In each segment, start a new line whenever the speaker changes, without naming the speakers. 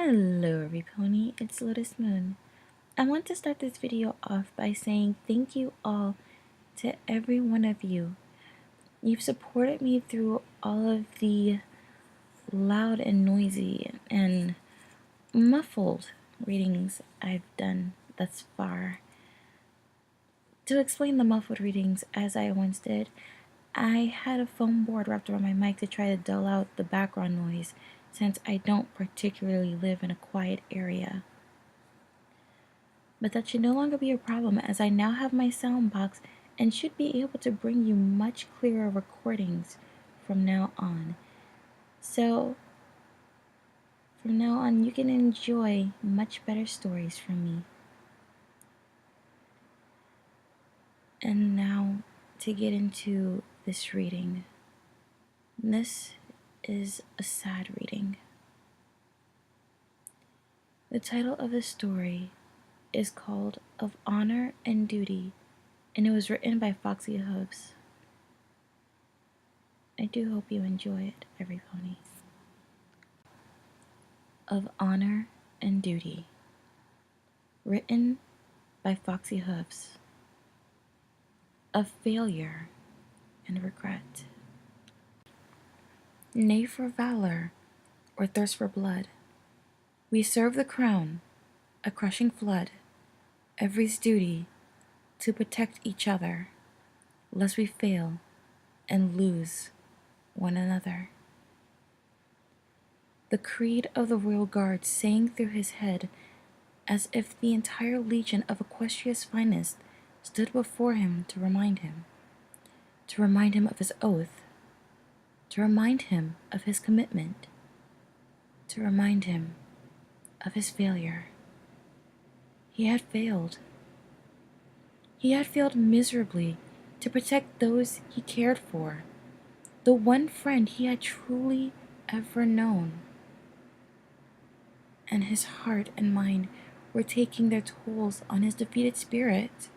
Hello everypony, it's Lotus Moon. I want to start this video off by saying thank you all to every one of you. You've supported me through all of the loud and noisy and muffled readings I've done thus far. To explain the muffled readings as I once did, I had a foam board wrapped around my mic to try to dull out the background noise since I don't particularly live in a quiet area. But that should no longer be a problem as I now have my sound box and should be able to bring you much clearer recordings from now on. So, from now on, you can enjoy much better stories from me. And now, to get into this reading. This is a sad reading. The title of the story is called Of Honor and Duty, and it was written by Foxy Hooves. I do hope you enjoy it, every pony. Of Honor and Duty, written by Foxy Hooves. Of Failure and Regret. Nay for valor, or thirst for blood, we serve the crown, a crushing flood, every's duty to protect each other, lest we fail and lose one another. The creed of the royal guard sang through his head as if the entire legion of Equestria's finest stood before him to remind him of his oath, to remind him of his commitment, to remind him of his failure. He had failed. He had failed miserably to protect those he cared for, the one friend he had truly ever known. And his heart and mind were taking their tolls on his defeated spirit.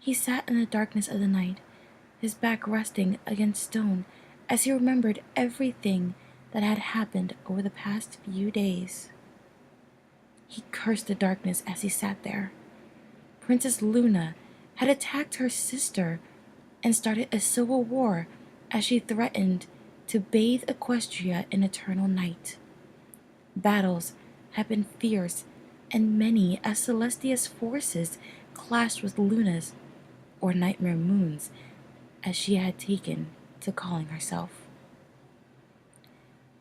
He sat in the darkness of the night, his back resting against stone, as he remembered everything that had happened over the past few days. He cursed the darkness as he sat there. Princess Luna had attacked her sister and started a civil war as she threatened to bathe Equestria in eternal night. Battles had been fierce, and many as Celestia's forces clashed with Luna's, or Nightmare Moon's, as she had taken to calling herself.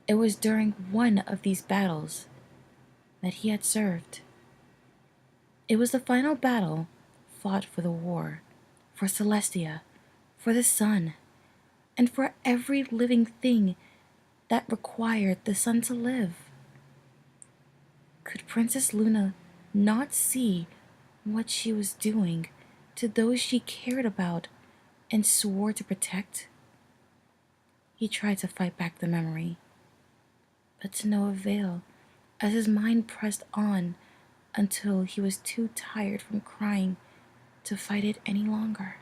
It was during one of these battles that he had served. It was the final battle fought for the war, for Celestia, for the sun, and for every living thing that required the sun to live. Could Princess Luna not see what she was doing to those she cared about and swore to protect? He tried to fight back the memory, but to no avail, as his mind pressed on until he was too tired from crying to fight it any longer.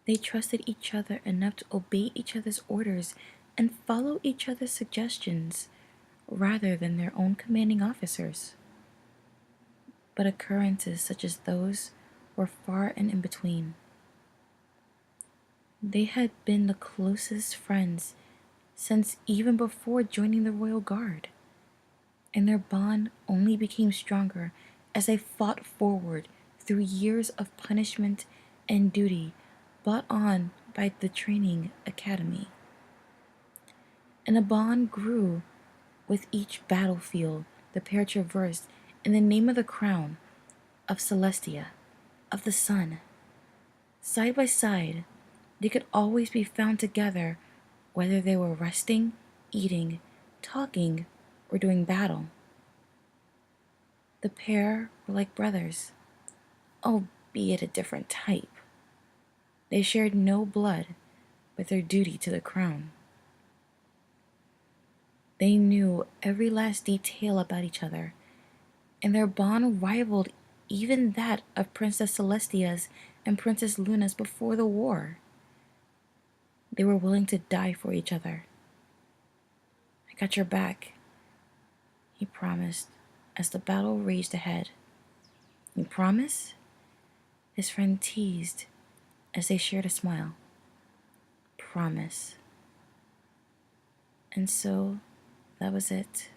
They trusted each other enough to obey each other's orders and follow each other's suggestions rather than their own commanding officers. But occurrences such as those were far and in between. They had been the closest friends since even before joining the Royal Guard, and their bond only became stronger as they fought forward through years of punishment and duty brought on by the training academy. And a bond grew with each battlefield the pair traversed in the name of the crown, of Celestia, of the sun. Side by side, they could always be found together, whether they were resting, eating, talking, or doing battle. The pair were like brothers, albeit a different type. They shared no blood, but their duty to the crown. They knew every last detail about each other, and their bond rivaled even that of Princess Celestia's and Princess Luna's before the war. They were willing to die for each other. I got your back. he promised as the battle raged ahead. You promise? His friend teased as they shared a smile. Promise. And so, that was it.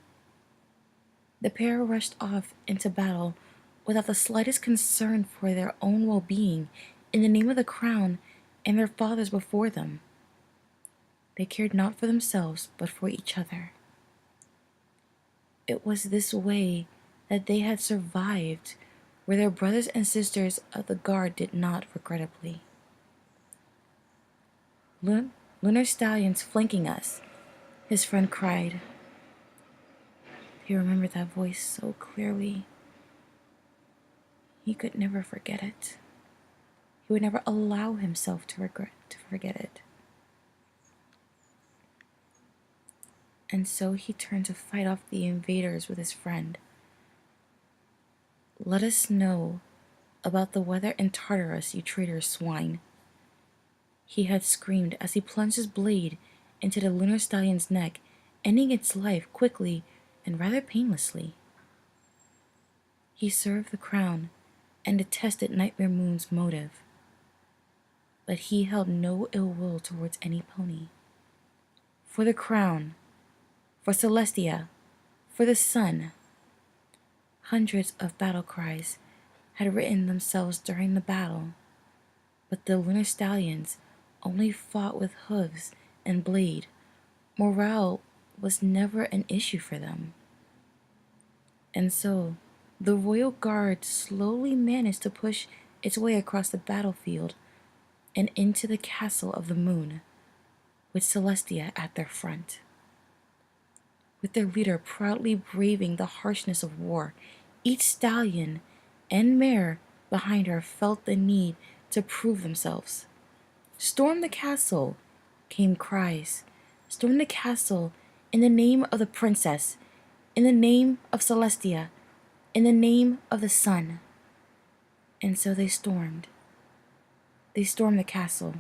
The pair rushed off into battle without the slightest concern for their own well-being in the name of the crown and their fathers before them. They cared not for themselves, but for each other. It was this way that they had survived, where their brothers and sisters of the guard did not, regrettably. Lunar stallions flanking us, his friend cried. He remembered that voice so clearly. He could never forget it. He would never allow himself to forget it. And so he turned to fight off the invaders with his friend. Let us know about the weather in Tartarus, you traitorous swine, he had screamed as he plunged his blade into the lunar stallion's neck, ending its life quickly and rather painlessly. He served the crown and detested Nightmare Moon's motive, but he held no ill will towards any pony. For the crown, for Celestia, for the sun. Hundreds of battle cries had written themselves during the battle, but the lunar stallions only fought with hooves and blade. Morale was never an issue for them. And so, the royal guard slowly managed to push its way across the battlefield and into the castle of the moon, with Celestia at their front. With their leader proudly braving the harshness of war, each stallion and mare behind her felt the need to prove themselves. Storm the castle, came cries. Storm the castle in the name of the princess, in the name of Celestia, in the name of the sun. And so they stormed. They stormed the castle.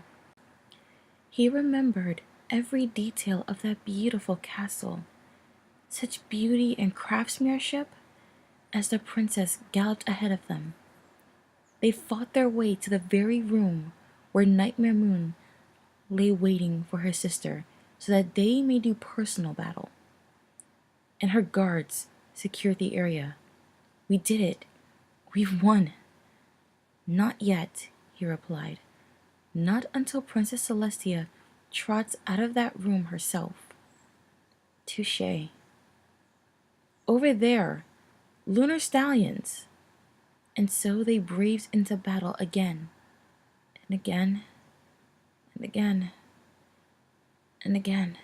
He remembered every detail of that beautiful castle. Such beauty and craftsmanship as the princess galloped ahead of them. They fought their way to the very room where Nightmare Moon lay waiting for her sister so that they may do personal battle. And her guards secured the area. We did it. We've won. Not yet, he replied. Not until Princess Celestia trots out of that room herself. Touché. Over there, lunar stallions. And so they braved into battle again, and again, and again, and again.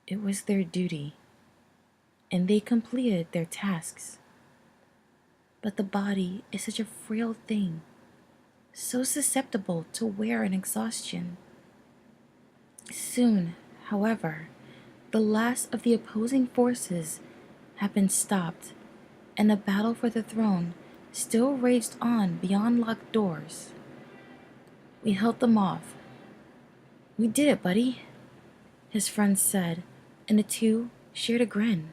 It was their duty, and they completed their tasks. But the body is such a frail thing, so susceptible to wear and exhaustion. Soon, however, the last of the opposing forces had been stopped, and the battle for the throne still raged on beyond locked doors. We held them off. We did it, buddy, his friend said, and the two shared a grin.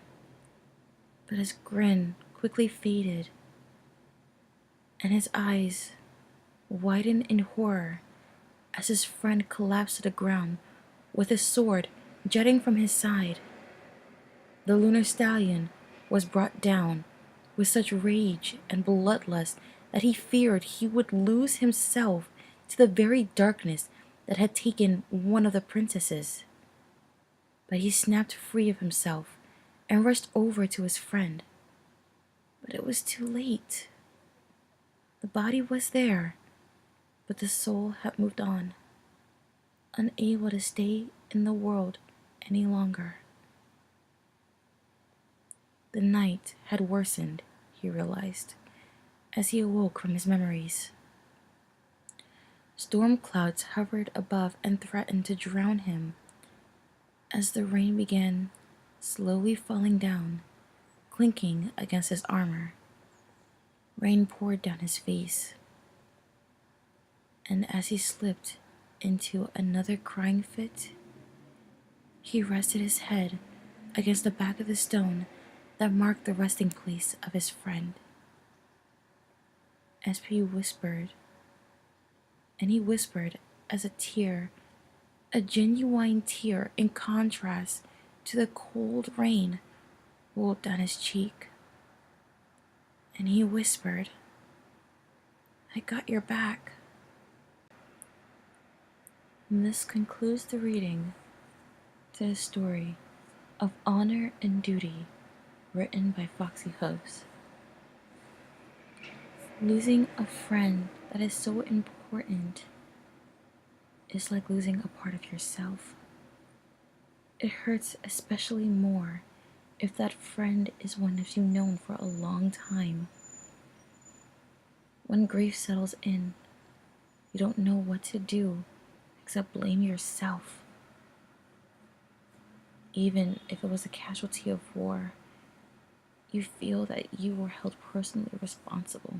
But his grin quickly faded, and his eyes widened in horror as his friend collapsed to the ground with his sword jutting from his side. The lunar stallion was brought down with such rage and bloodlust that he feared he would lose himself to the very darkness that had taken one of the princesses. But he snapped free of himself and rushed over to his friend. But it was too late. The body was there, but the soul had moved on, unable to stay in the world any longer. The night had worsened, he realized, as he awoke from his memories. Storm clouds hovered above and threatened to drown him as the rain began slowly falling down, clinking against his armor. Rain poured down his face, and as he slipped into another crying fit, he rested his head against the back of the stone that marked the resting place of his friend. SP whispered, and he whispered as a tear, a genuine tear in contrast to the cold rain, rolled down his cheek. And he whispered, I got your back. And this concludes the reading to the story of Honor and Duty, written by Foxy Hooves. Losing a friend that is so important is like losing a part of yourself. It hurts especially more if that friend is one that you've known for a long time. When grief settles in, you don't know what to do except blame yourself. Even if it was a casualty of war, you feel that you were held personally responsible.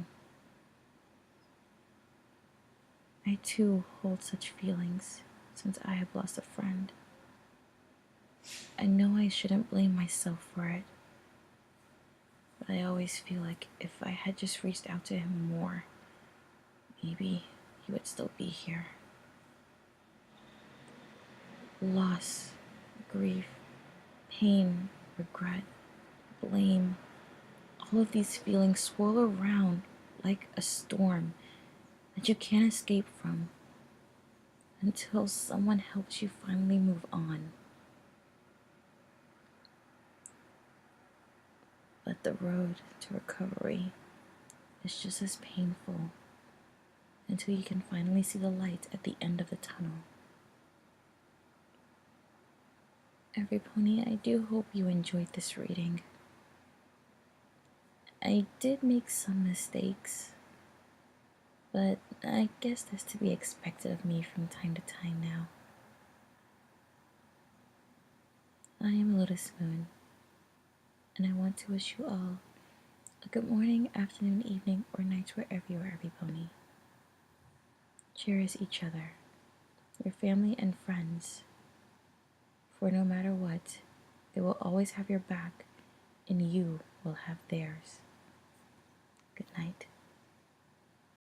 I too hold such feelings since I have lost a friend. I know I shouldn't blame myself for it, but I always feel like if I had just reached out to him more, maybe he would still be here. Loss, grief, pain, regret, blame, all of these feelings swirl around like a storm that you can't escape from until someone helps you finally move on. But the road to recovery is just as painful until you can finally see the light at the end of the tunnel. Every pony, I do hope you enjoyed this reading. I did make some mistakes, but I guess that's to be expected of me from time to time now. I am Lotus Moon, and I want to wish you all a good morning, afternoon, evening, or night wherever you are, every pony. Cherish each other, your family and friends, for no matter what, they will always have your back, and you will have theirs. Good night.